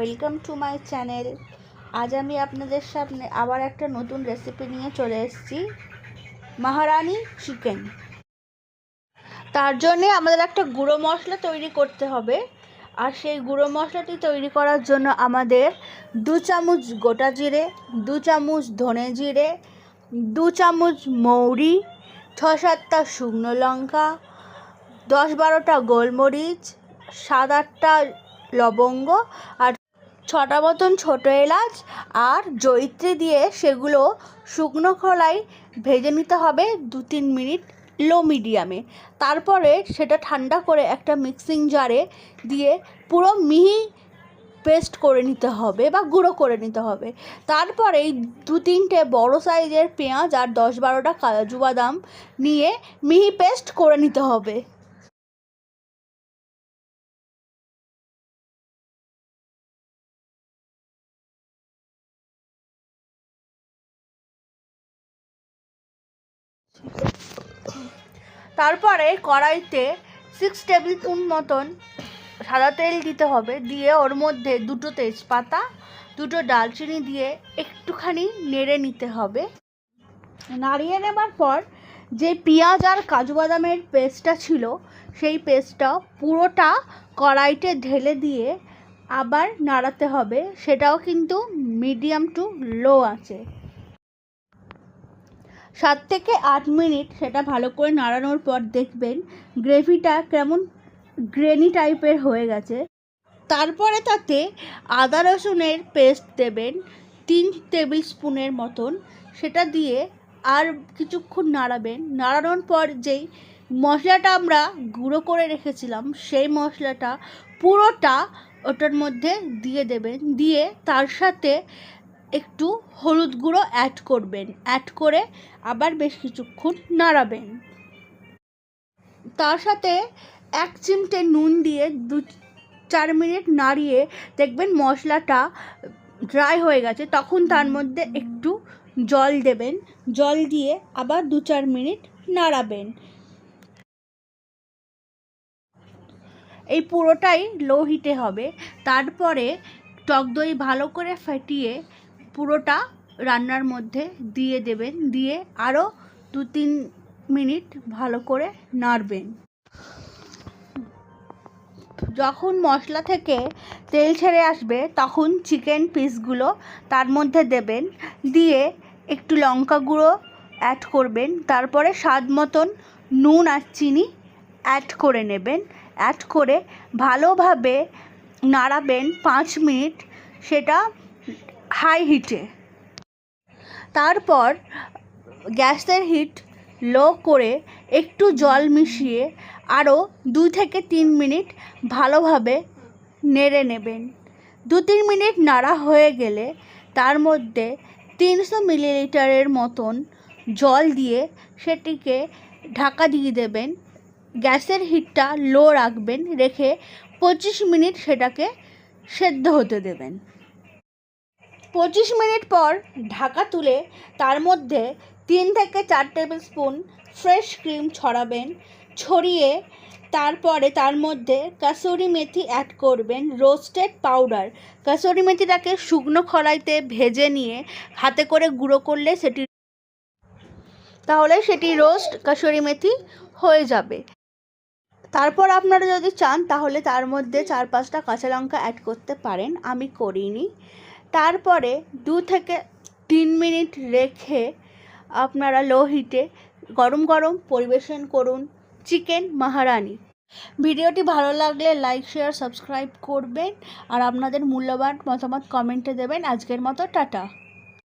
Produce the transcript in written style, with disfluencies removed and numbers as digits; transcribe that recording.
Welcome to my channel. আজ আমি আপনাদের সামনে আবার একটা নতুন রেসিপি নিয়ে চলে এসেছি, মহারানি চিকেন। তার জন্যে আমাদের একটা গুঁড়ো মশলা তৈরি করতে হবে, আর সেই গুঁড়ো মশলাটি তৈরি করার জন্য আমাদের 2 চামচ গোটা জিরে, 2 চামচ ধনে জিরে, 2 চামচ মৌরি, 6-7টা শুকনো লঙ্কা, 10-12টা গোলমরিচ, 7-8টা লবঙ্গ আর 6টা মতন ছোটো এলাচ আর জয়িত্রী দিয়ে সেগুলো শুকনো খোলায় ভেজে নিতে হবে 2-3 মিনিট লো মিডিয়ামে। তারপরে সেটা ঠান্ডা করে একটা মিক্সিং জারে দিয়ে পুরো মিহি পেস্ট করে নিতে হবে বা গুঁড়ো করে নিতে হবে। তারপরে 2-3টে বড়ো সাইজের পেঁয়াজ আর 10-12টা কাজু বাদাম নিয়ে মিহি পেস্ট করে নিতে হবে। তারপরে কড়াইতে 6 টেবিল স্পুন মতন সাদা তেল দিতে হবে, দিয়ে ওর মধ্যে 2টো তেজপাতা, 2টো ডালচিনি দিয়ে একটুখানি নেড়ে নিতে হবে। নাড়িয়ে নেবার পর যে পেঁয়াজ আর কাজু বাদামের পেস্টটা ছিল সেই পেস্টটা পুরোটা কড়াইতে ঢেলে দিয়ে আবার নাড়াতে হবে, সেটাও কিন্তু মিডিয়াম টু লো আছে। 7 থেকে 8 মিনিট সেটা ভালো করে নাড়ানোর পর দেখবেন গ্রেভিটা কেমন গ্রেনি টাইপের হয়ে গেছে। তারপরে তাতে আদা রসুনের পেস্ট দেবেন 3 টেবিল স্পুনের মতন, সেটা দিয়ে আর কিছুক্ষণ নাড়াবেন। নাড়ানোর পর যেই মশলাটা আমরা গুঁড়ো করে রেখেছিলাম সেই মশলাটা পুরোটা ওটার মধ্যে দিয়ে দেবেন, দিয়ে তার সাথে একটু হলুদ গুঁড়ো অ্যাড করবেন, অ্যাড করে আবার বেশ কিছুক্ষণ নাড়াবেন। তার সাথে 1 চিমটে নুন দিয়ে 2-4 মিনিট নাড়িয়ে দেখবেন মশলাটা ড্রাই হয়ে গেছে। তখন তার মধ্যে একটু জল দেবেন, জল দিয়ে আবার 2-4 মিনিট নাড়াবেন। এই পুরোটাই লো হিটে হবে। তারপরে টক দই ভালো করে ফাটিয়ে পুরোটা রান্নার মধ্যে দিয়ে দেবেন, দিয়ে আরও 2-3 মিনিট ভালো করে নাড়বেন। যখন মশলা থেকে তেল ছেড়ে আসবে তখন চিকেন পিসগুলো তার মধ্যে দেবেন, দিয়ে একটু লঙ্কা গুঁড়ো অ্যাড করবেন। তারপরে স্বাদ মতন নুন আর চিনি অ্যাড করে নেবেন, অ্যাড করে ভালোভাবে নাড়াবেন 5 মিনিট, সেটা হাই হিটে। তারপর গ্যাসের হিট লো করে একটু জল মিশিয়ে আরও 2 থেকে 3 মিনিট ভালোভাবে নেড়ে নেবেন। 2-3 মিনিট নাড়া হয়ে গেলে তার মধ্যে 300 মিলিলিটারের মতন জল দিয়ে সেটিকে ঢাকা দিয়ে দেবেন। গ্যাসের হিটটা লো রাখবেন, রেখে 25 মিনিট সেটাকে সেদ্ধ হতে দেবেন। 25 মিনিট পর ঢাকা তুলে তার মধ্যে 3 থেকে 4 টেবিল স্পুন ফ্রেশ ক্রিম ছড়াবেন, ছড়িয়ে তারপরে তার মধ্যে কাসুরি মেথি অ্যাড করবেন, রোস্টেড পাউডার। কাসুরি মেথিটাকে শুকনো কড়াইতে ভেজে নিয়ে হাতে করে গুঁড়ো করলে তাহলে সেটি রোস্ট কাসুরি মেথি হয়ে যাবে। তারপর আপনারা যদি চান তাহলে তার মধ্যে 4-5টা কাঁচা লঙ্কা অ্যাড করতে পারেন, আমি করিনি। তারপরে 2 থেকে 3 মিনিট রেখে আপনারা লো হিটে গরম গরম পরিবেশন করুন চিকেন মহারানি। ভিডিওটি ভালো লাগলে লাইক, শেয়ার, সাবস্ক্রাইব করবেন আর আপনাদের মূল্যবান মতামত কমেন্টে দেবেন। আজকের মতো টাটা।